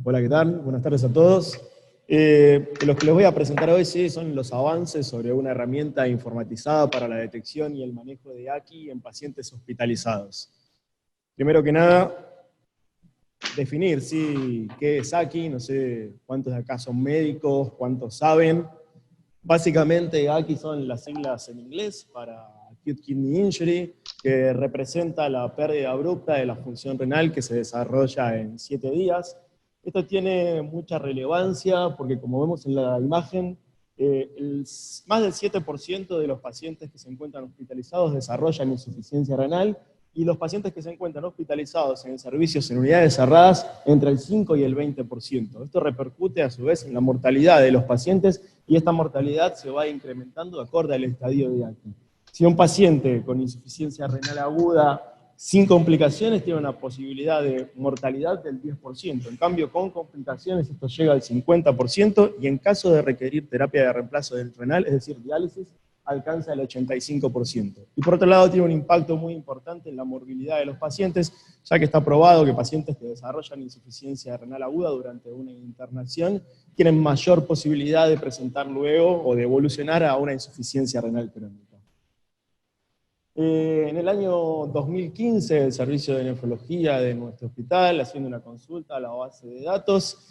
Hola, ¿qué tal? Buenas tardes a todos. Los que les voy a presentar hoy sí son los avances sobre una herramienta informatizada para la detección y el manejo de AKI en pacientes hospitalizados. Primero que nada, definir qué es AKI, no sé cuántos de acá son médicos, cuántos saben. Básicamente AKI son las siglas en inglés para Acute Kidney Injury, que representa la pérdida abrupta de la función renal que se desarrolla en 7 días. Esto tiene mucha relevancia porque, como vemos en la imagen, más del 7% de los pacientes que se encuentran hospitalizados desarrollan insuficiencia renal, y los pacientes que se encuentran hospitalizados en servicios en unidades cerradas, entre el 5 y el 20%. Esto repercute a su vez en la mortalidad de los pacientes, y esta mortalidad se va incrementando acorde al estadio de AKI. Si un paciente con insuficiencia renal aguda sin complicaciones tiene una posibilidad de mortalidad del 10%. En cambio, con complicaciones esto llega al 50%, y en caso de requerir terapia de reemplazo del renal, es decir, diálisis, alcanza el 85%. Y por otro lado tiene un impacto muy importante en la morbilidad de los pacientes, ya que está probado que pacientes que desarrollan insuficiencia renal aguda durante una internación tienen mayor posibilidad de presentar luego o de evolucionar a una insuficiencia renal crónica. En el año 2015, el servicio de nefrología de nuestro hospital, haciendo una consulta a la base de datos,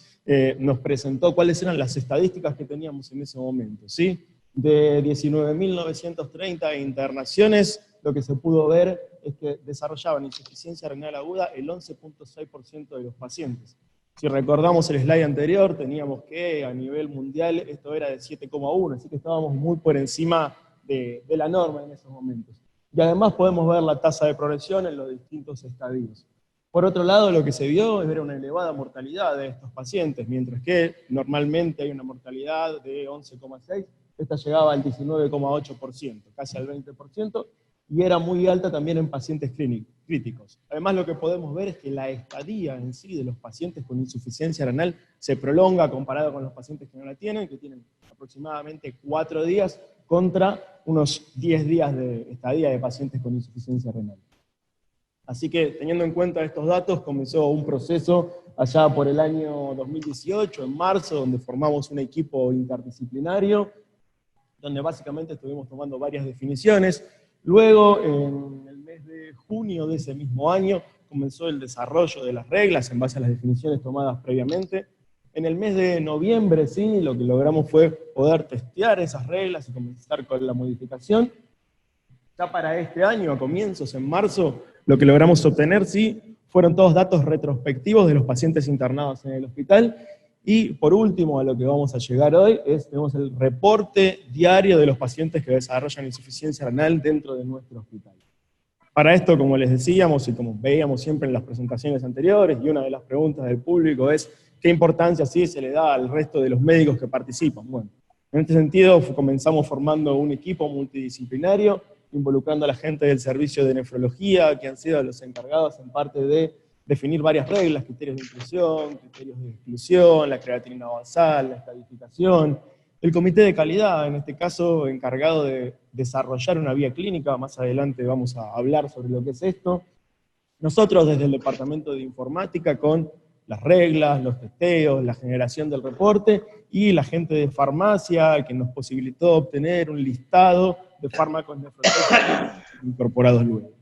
nos presentó cuáles eran las estadísticas que teníamos en ese momento, ¿sí? De 19.930 internaciones, lo que se pudo ver es que desarrollaban insuficiencia renal aguda el 11.6% de los pacientes. Si recordamos el slide anterior, teníamos que a nivel mundial esto era de 7,1, así que estábamos muy por encima de la norma en esos momentos. Y además podemos ver la tasa de progresión en los distintos estadios. Por otro lado, lo que se vio era una elevada mortalidad de estos pacientes, mientras que normalmente hay una mortalidad de 11,6%, esta llegaba al 19,8%, casi al 20%, y era muy alta también en pacientes críticos. Además, lo que podemos ver es que la estadía en sí de los pacientes con insuficiencia renal se prolonga comparado con los pacientes que no la tienen, que tienen aproximadamente 4 días contra unos 10 días de estadía de pacientes con insuficiencia renal. Así que, teniendo en cuenta estos datos, comenzó un proceso allá por el año 2018, en marzo, donde formamos un equipo interdisciplinario, donde básicamente estuvimos tomando varias definiciones. Luego, en el mes de junio de ese mismo año, comenzó el desarrollo de las reglas en base a las definiciones tomadas previamente. En el mes de noviembre, sí, lo que logramos fue poder testear esas reglas y comenzar con la modificación. Ya para este año, a comienzos, en marzo, lo que logramos obtener, sí, fueron todos datos retrospectivos de los pacientes internados en el hospital. Y por último, a lo que vamos a llegar hoy, tenemos el reporte diario de los pacientes que desarrollan insuficiencia renal dentro de nuestro hospital. Para esto, como les decíamos y como veíamos siempre en las presentaciones anteriores, y una de las preguntas del público es, ¿qué importancia sí se le da al resto de los médicos que participan? Bueno, en este sentido comenzamos formando un equipo multidisciplinario, involucrando a la gente del servicio de nefrología, que han sido los encargados en parte de definir varias reglas, criterios de inclusión, criterios de exclusión, la creatinina basal, la estadificación, el comité de calidad, en este caso encargado de desarrollar una vía clínica, más adelante vamos a hablar sobre lo que es esto. Nosotros desde el departamento de informática con las reglas, los testeos, la generación del reporte, y la gente de farmacia que nos posibilitó obtener un listado de fármacos nefrotóxicos incorporados luego.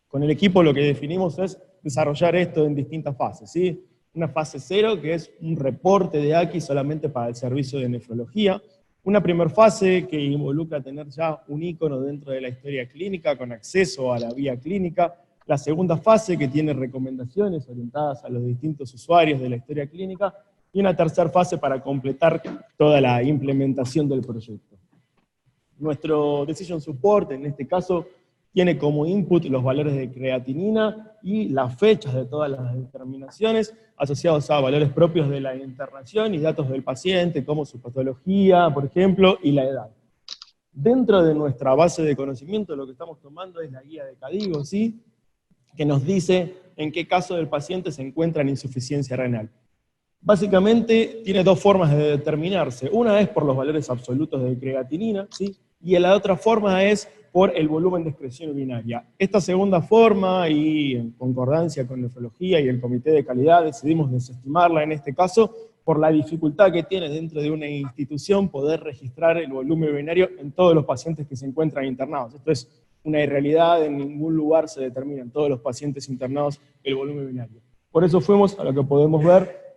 Con el equipo lo que definimos es desarrollar esto en distintas fases, ¿sí? Una fase 0, que es un reporte de AKI solamente para el servicio de nefrología. Una primera fase que involucra tener ya un icono dentro de la historia clínica con acceso a la vía clínica. La segunda fase, que tiene recomendaciones orientadas a los distintos usuarios de la historia clínica. Y una tercera fase para completar toda la implementación del proyecto. Nuestro Decision Support, en este caso, tiene como input los valores de creatinina y las fechas de todas las determinaciones asociados a valores propios de la internación y datos del paciente, como su patología, por ejemplo, y la edad. Dentro de nuestra base de conocimiento, lo que estamos tomando es la guía de KDIGO, ¿sí?, que nos dice en qué caso del paciente se encuentra en insuficiencia renal. Básicamente tiene dos formas de determinarse. Una es por los valores absolutos de creatinina, ¿sí? y la otra forma es por el volumen de excreción urinaria. Esta segunda forma, y en concordancia con nefrología y el comité de calidad, decidimos desestimarla en este caso, por la dificultad que tiene dentro de una institución poder registrar el volumen urinario en todos los pacientes que se encuentran internados. Esto es una irrealidad, en ningún lugar se determina en todos los pacientes internados el volumen urinario. Por eso fuimos a lo que podemos ver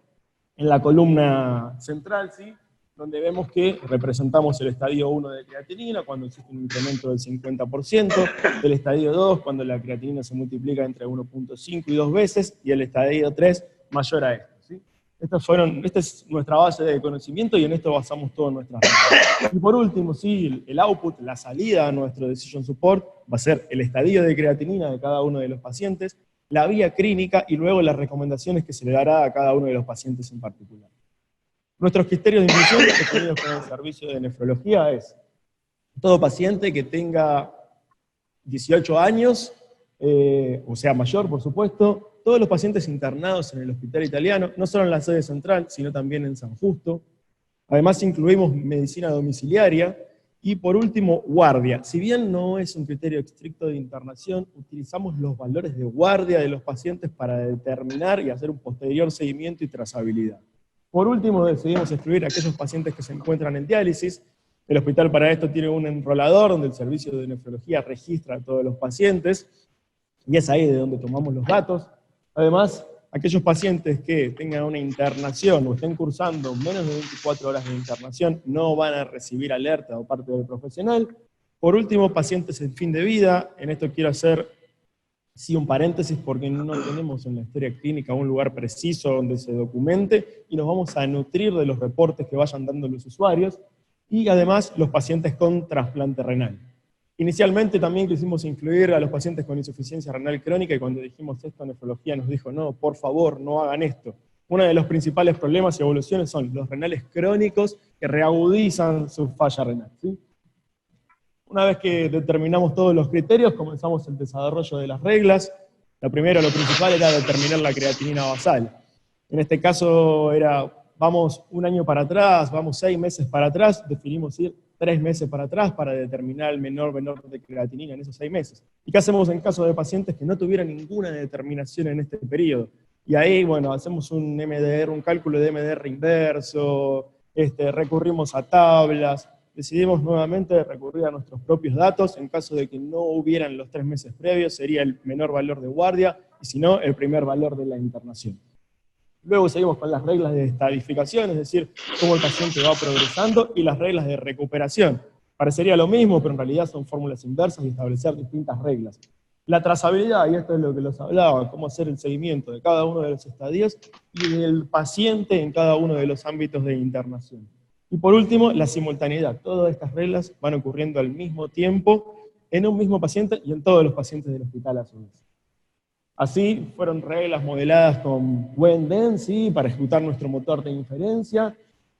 en la columna central, ¿sí?, donde vemos que representamos el estadio 1 de creatinina, cuando existe un incremento del 50%, el estadio 2, cuando la creatinina se multiplica entre 1.5 y 2 veces, y el estadio 3 mayor a esto, ¿sí? Esta es nuestra base de conocimiento y en esto basamos todas nuestras reglas. Y por último, sí, el output, la salida a nuestro decision support, va a ser el estadio de creatinina de cada uno de los pacientes, la vía clínica y luego las recomendaciones que se le dará a cada uno de los pacientes en particular. Nuestros criterios de inclusión definidos con el servicio de nefrología es todo paciente que tenga 18 años, o sea mayor por supuesto, todos los pacientes internados en el hospital italiano, no solo en la sede central, sino también en San Justo. Además incluimos medicina domiciliaria, y por último, guardia. Si bien no es un criterio estricto de internación, utilizamos los valores de guardia de los pacientes para determinar y hacer un posterior seguimiento y trazabilidad. Por último, decidimos excluir a aquellos pacientes que se encuentran en diálisis. El hospital para esto tiene un enrolador donde el servicio de nefrología registra a todos los pacientes, y es ahí de donde tomamos los datos. Además, aquellos pacientes que tengan una internación o estén cursando menos de 24 horas de internación no van a recibir alerta por parte del profesional. Por último, pacientes en fin de vida. En esto quiero hacer sí un paréntesis porque no tenemos en la historia clínica un lugar preciso donde se documente y nos vamos a nutrir de los reportes que vayan dando los usuarios, y además los pacientes con trasplante renal. Inicialmente también quisimos incluir a los pacientes con insuficiencia renal crónica, y cuando dijimos esto, nefrología nos dijo, no, por favor, no hagan esto. Uno de los principales problemas y evoluciones son los renales crónicos que reagudizan su falla renal, ¿sí? Una vez que determinamos todos los criterios, comenzamos el desarrollo de las reglas. Lo principal era determinar la creatinina basal. En este caso vamos un año para atrás, vamos 6 meses para atrás, definimos ir 3 meses para atrás para determinar el menor de creatinina en esos 6 meses. ¿Y qué hacemos en caso de pacientes que no tuvieran ninguna determinación en este periodo? Y ahí, bueno, hacemos un MDR, un cálculo de MDR inverso, recurrimos a tablas, decidimos nuevamente recurrir a nuestros propios datos. En caso de que no hubieran los 3 meses previos, sería el menor valor de guardia, y si no, el primer valor de la internación. Luego seguimos con las reglas de estadificación, es decir, cómo el paciente va progresando, y las reglas de recuperación. Parecería lo mismo, pero en realidad son fórmulas inversas y establecer distintas reglas. La trazabilidad, y esto es lo que les hablaba, cómo hacer el seguimiento de cada uno de los estadios y del paciente en cada uno de los ámbitos de internación. Y por último, la simultaneidad. Todas estas reglas van ocurriendo al mismo tiempo en un mismo paciente y en todos los pacientes del hospital a su vez. Así fueron reglas modeladas con Wendt, ¿sí?, para ejecutar nuestro motor de inferencia.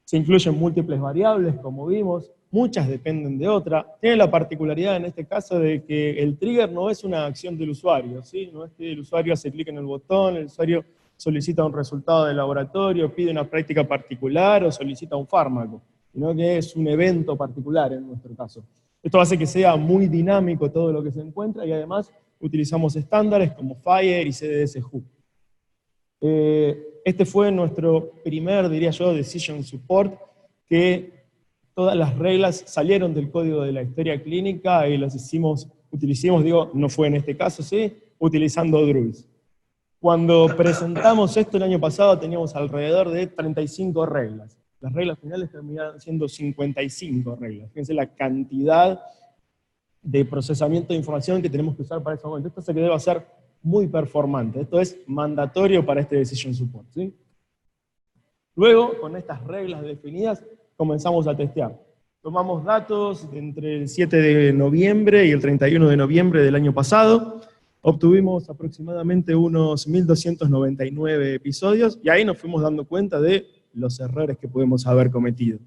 Se incluyen múltiples variables, como vimos, muchas dependen de otra. Tiene la particularidad en este caso de que el trigger no es una acción del usuario, ¿sí? No es que el usuario hace clic en el botón, el usuario solicita un resultado de laboratorio, pide una práctica particular o solicita un fármaco, sino que es un evento particular en nuestro caso. Esto hace que sea muy dinámico todo lo que se encuentra, y además utilizamos estándares como FHIR y CDS-WHO. Este fue nuestro primer, diría yo, decision support, que todas las reglas salieron del código de la historia clínica y las utilicemos, digo, no fue en este caso, ¿sí?, utilizando DRUIS. Cuando presentamos esto el año pasado teníamos alrededor de 35 reglas. Las reglas finales terminaron siendo 55 reglas. Fíjense la cantidad de procesamiento de información que tenemos que usar para ese momento. Esto se debe hacer muy performante. Esto es mandatorio para este decision support, ¿sí? Luego, con estas reglas definidas, comenzamos a testear. Tomamos datos entre el 7 de noviembre y el 31 de noviembre del año pasado. Obtuvimos aproximadamente unos 1.299 episodios, y ahí nos fuimos dando cuenta de los errores que pudimos haber cometido.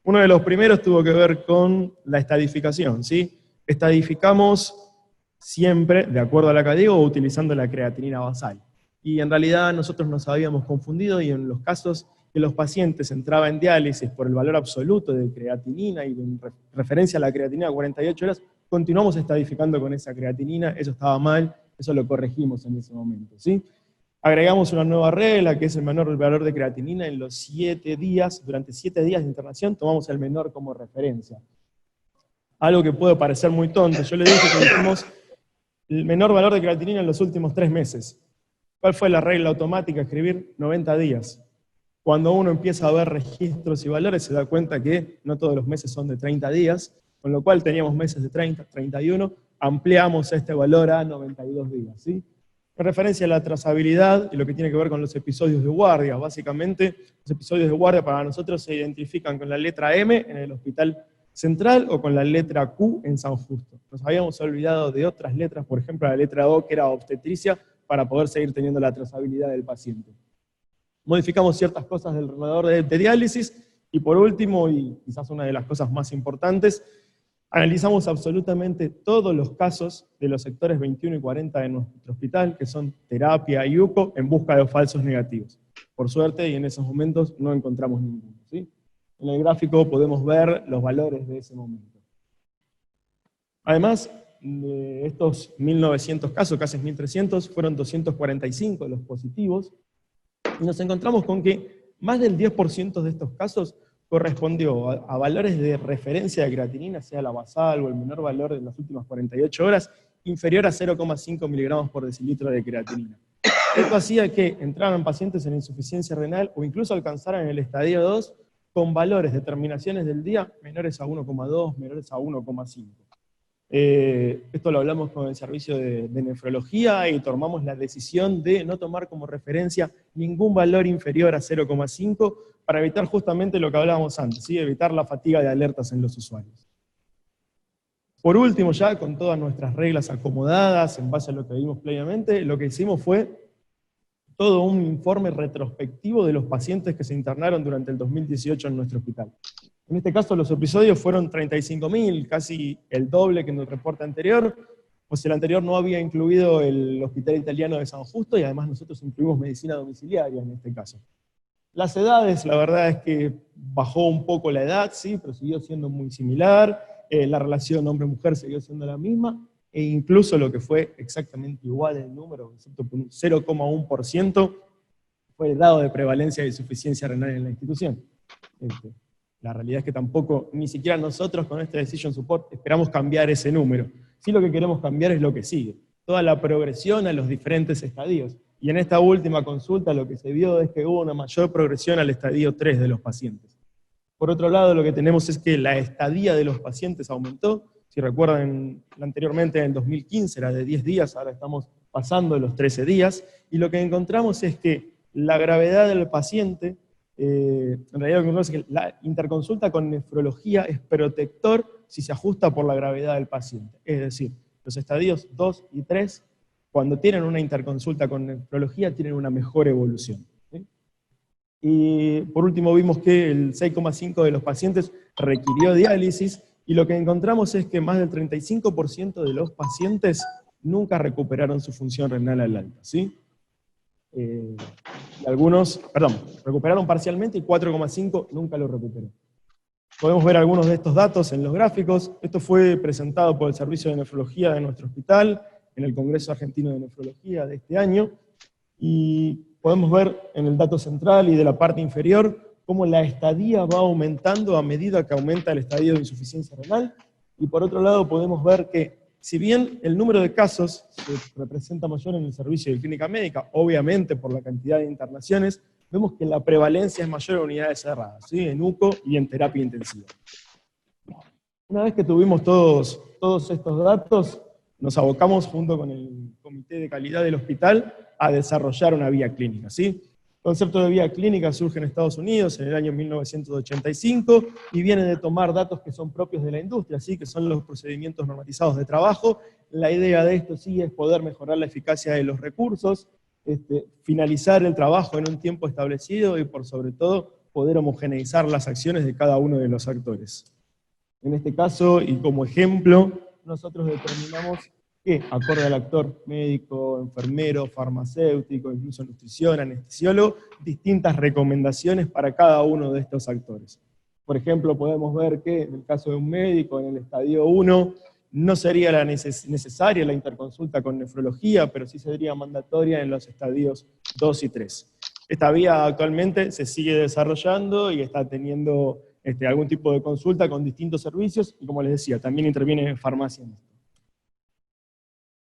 Uno de los primeros tuvo que ver con la estadificación, ¿sí? Estadificamos siempre, de acuerdo a la CADIGO, utilizando la creatinina basal. Y en realidad nosotros nos habíamos confundido, y en los casos que los pacientes entraban en diálisis por el valor absoluto de creatinina y en referencia a la creatinina de 48 horas, continuamos estadificando con esa creatinina, eso estaba mal, eso lo corregimos en ese momento, ¿sí? Agregamos una nueva regla, que es el menor valor de creatinina en los 7 días, durante 7 días de internación, tomamos el menor como referencia. Algo que puede parecer muy tonto, yo le dije que dijimos el menor valor de creatinina en los últimos 3 meses. ¿Cuál fue la regla automática? Escribir 90 días. Cuando uno empieza a ver registros y valores, se da cuenta que no todos los meses son de 30 días, con lo cual teníamos meses de 30, 31, ampliamos este valor a 92 días, ¿sí? En referencia a la trazabilidad y lo que tiene que ver con los episodios de guardia, básicamente los episodios de guardia para nosotros se identifican con la letra M en el Hospital Central o con la letra Q en San Justo. Nos habíamos olvidado de otras letras, por ejemplo la letra O, que era obstetricia, para poder seguir teniendo la trazabilidad del paciente. Modificamos ciertas cosas del regulador de diálisis, y por último, y quizás una de las cosas más importantes, analizamos absolutamente todos los casos de los sectores 21 y 40 de nuestro hospital, que son terapia y UCO, en busca de falsos negativos. Por suerte, y en esos momentos no encontramos ninguno, ¿sí? En el gráfico podemos ver los valores de ese momento. Además, de estos 1.900 casos, casi 1.300, fueron 245 los positivos, y nos encontramos con que más del 10% de estos casos correspondió a valores de referencia de creatinina, sea la basal o el menor valor de las últimas 48 horas, inferior a 0,5 miligramos por decilitro de creatinina. Esto hacía que entraran pacientes en insuficiencia renal o incluso alcanzaran el estadio 2 con valores de terminaciones del día menores a 1,2, menores a 1,5. Esto lo hablamos con el servicio de nefrología y tomamos la decisión de no tomar como referencia ningún valor inferior a 0,5 para evitar justamente lo que hablábamos antes, ¿sí? Evitar la fatiga de alertas en los usuarios. Por último, ya con todas nuestras reglas acomodadas en base a lo que vimos previamente, lo que hicimos fue todo un informe retrospectivo de los pacientes que se internaron durante el 2018 en nuestro hospital. En este caso los episodios fueron 35.000, casi el doble que en el reporte anterior, pues el anterior no había incluido el Hospital Italiano de San Justo y además nosotros incluimos medicina domiciliaria en este caso. Las edades, la verdad es que bajó un poco la edad, sí, pero siguió siendo muy similar, la relación hombre-mujer siguió siendo la misma, e incluso lo que fue exactamente igual el número, excepto por un 0,1%, fue el grado de prevalencia de insuficiencia renal en la institución. La realidad es que tampoco, ni siquiera nosotros con este Decision Support esperamos cambiar ese número. Sí, lo que queremos cambiar es lo que sigue, toda la progresión a los diferentes estadios. Y en esta última consulta lo que se vio es que hubo una mayor progresión al estadio 3 de los pacientes. Por otro lado, lo que tenemos es que la estadía de los pacientes aumentó. Si recuerdan, anteriormente en el 2015 era de 10 días, ahora estamos pasando de los 13 días, y lo que encontramos es que la gravedad del paciente, en realidad lo que encontramos es que la interconsulta con nefrología es protector si se ajusta por la gravedad del paciente. Es decir, los estadios 2 y 3, cuando tienen una interconsulta con nefrología, tienen una mejor evolución, ¿sí? Y por último vimos que el 6,5% de los pacientes requirió diálisis, y lo que encontramos es que más del 35% de los pacientes nunca recuperaron su función renal al alta, ¿sí? Y algunos, recuperaron parcialmente y 4,5% nunca lo recuperaron. Podemos ver algunos de estos datos en los gráficos. Esto fue presentado por el Servicio de Nefrología de nuestro hospital en el Congreso Argentino de Nefrología de este año, y podemos ver en el dato central y de la parte inferior cómo la estadía va aumentando a medida que aumenta el estadio de insuficiencia renal, y por otro lado podemos ver que si bien el número de casos se representa mayor en el servicio de clínica médica, obviamente por la cantidad de internaciones, vemos que la prevalencia es mayor en unidades cerradas, ¿sí? En UCO y en terapia intensiva. Una vez que tuvimos todos estos datos, nos abocamos junto con el Comité de Calidad del hospital a desarrollar una vía clínica, ¿sí? El concepto de vía clínica surge en Estados Unidos en el año 1985 y viene de tomar datos que son propios de la industria, ¿sí? Que son los procedimientos normatizados de trabajo. La idea de esto sí es poder mejorar la eficacia de los recursos, finalizar el trabajo en un tiempo establecido y por sobre todo poder homogeneizar las acciones de cada uno de los actores. En este caso, y como ejemplo, nosotros determinamos que, acorde al actor médico, enfermero, farmacéutico, incluso nutrición, anestesiólogo, distintas recomendaciones para cada uno de estos actores. Por ejemplo, podemos ver que en el caso de un médico, en el estadio 1, no sería necesaria la interconsulta con nefrología, pero sí sería mandatoria en los estadios 2 y 3. Esta vía actualmente se sigue desarrollando y está teniendo algún tipo de consulta con distintos servicios, y como les decía, también interviene farmacia en esto.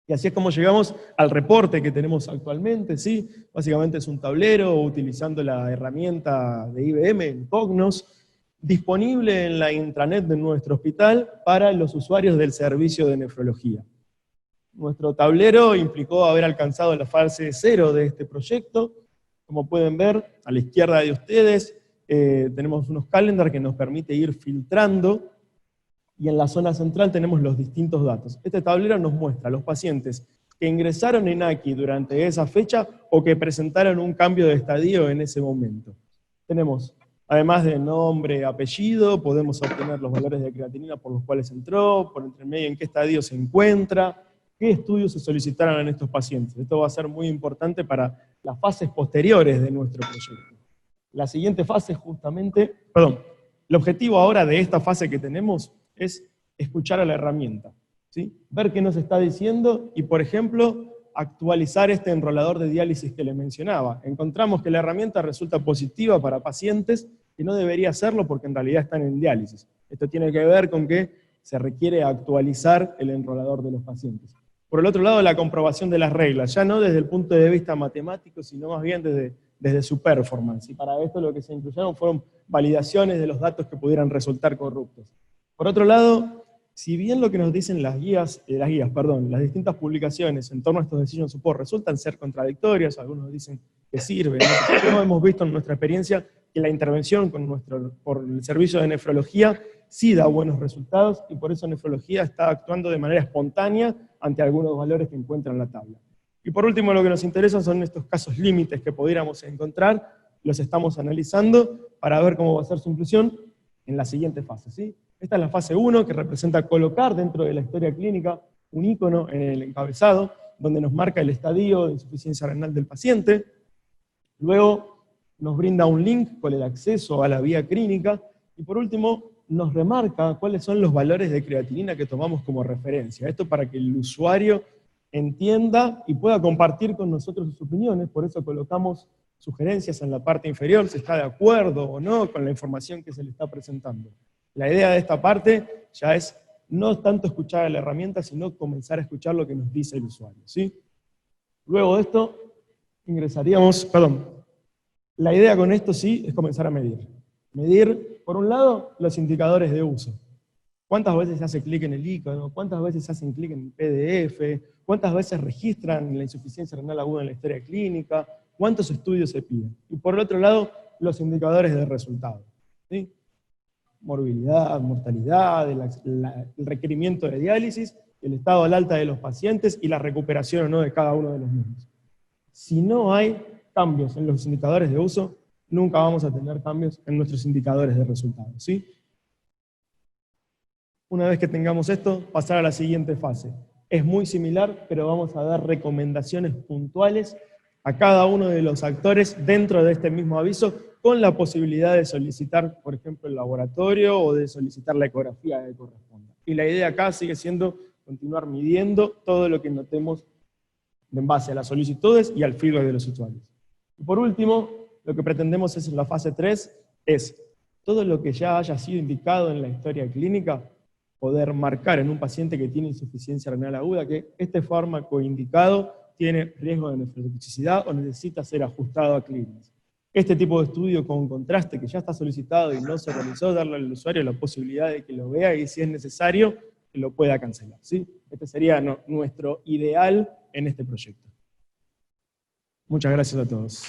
Y así es como llegamos al reporte que tenemos actualmente, ¿sí? Básicamente es un tablero utilizando la herramienta de IBM, Cognos, disponible en la intranet de nuestro hospital para los usuarios del servicio de nefrología. Nuestro tablero implicó haber alcanzado la fase 0 de este proyecto. Como pueden ver, a la izquierda de ustedes tenemos unos calendars que nos permite ir filtrando, y en la zona central tenemos los distintos datos. Este tablero nos muestra a los pacientes que ingresaron en AKI durante esa fecha o que presentaron un cambio de estadio en ese momento. Tenemos, además de nombre, apellido, podemos obtener los valores de creatinina por los cuales entró, por entre medio en qué estadio se encuentra, qué estudios se solicitaron en estos pacientes. Esto va a ser muy importante para las fases posteriores de nuestro proyecto. La siguiente fase justamente, el objetivo ahora de esta fase que tenemos es escuchar a la herramienta, ¿sí? Ver qué nos está diciendo y, por ejemplo, actualizar este enrolador de diálisis que les mencionaba. Encontramos que la herramienta resulta positiva para pacientes que no debería hacerlo porque en realidad están en diálisis. Esto tiene que ver con que se requiere actualizar el enrolador de los pacientes. Por el otro lado, la comprobación de las reglas, ya no desde el punto de vista matemático, sino más bien desde su performance. Y para esto lo que se incluyeron fueron validaciones de los datos que pudieran resultar corruptos. Por otro lado, si bien lo que nos dicen las distintas publicaciones en torno a estos decision support resultan ser contradictorias, algunos dicen que sirven, no hemos visto en nuestra experiencia que la intervención por el servicio de nefrología sí da buenos resultados, y por eso nefrología está actuando de manera espontánea ante algunos valores que encuentra en la tabla. Y por último, lo que nos interesa son estos casos límites que pudiéramos encontrar, los estamos analizando para ver cómo va a ser su inclusión en la siguiente fase, ¿sí? Esta es la fase 1, que representa colocar dentro de la historia clínica un icono en el encabezado, donde nos marca el estadio de insuficiencia renal del paciente. Luego nos brinda un link con el acceso a la vía clínica, y por último nos remarca cuáles son los valores de creatinina que tomamos como referencia. Esto para que el usuario entienda y pueda compartir con nosotros sus opiniones, por eso colocamos sugerencias en la parte inferior, si está de acuerdo o no con la información que se le está presentando. La idea de esta parte ya es no tanto escuchar a la herramienta, sino comenzar a escuchar lo que nos dice el usuario, ¿sí? Luego de esto, la idea con esto sí es comenzar a medir. Medir, por un lado, los indicadores de uso. ¿Cuántas veces se hace clic en el icono? ¿Cuántas veces se hacen clic en el PDF? ¿Cuántas veces registran la insuficiencia renal aguda en la historia clínica? ¿Cuántos estudios se piden? Y por el otro lado, los indicadores de resultado, ¿sí? Morbilidad, mortalidad, el requerimiento de diálisis, el estado al alta de los pacientes y la recuperación o no de cada uno de los mismos. Si no hay cambios en los indicadores de uso, nunca vamos a tener cambios en nuestros indicadores de resultados, ¿sí? Una vez que tengamos esto, pasar a la siguiente fase. Es muy similar, pero vamos a dar recomendaciones puntuales a cada uno de los actores dentro de este mismo aviso, con la posibilidad de solicitar, por ejemplo, el laboratorio o de solicitar la ecografía que corresponda. Y la idea acá sigue siendo continuar midiendo todo lo que notemos en base a las solicitudes y al feedback de los usuarios. Y por último, lo que pretendemos es en la fase 3, es todo lo que ya haya sido indicado en la historia clínica, poder marcar en un paciente que tiene insuficiencia renal aguda que este fármaco indicado tiene riesgo de nefrotoxicidad o necesita ser ajustado a clínicas. Este tipo de estudio con contraste que ya está solicitado y no se realizó, darle al usuario la posibilidad de que lo vea y si es necesario, que lo pueda cancelar, ¿sí? Este sería nuestro ideal en este proyecto. Muchas gracias a todos.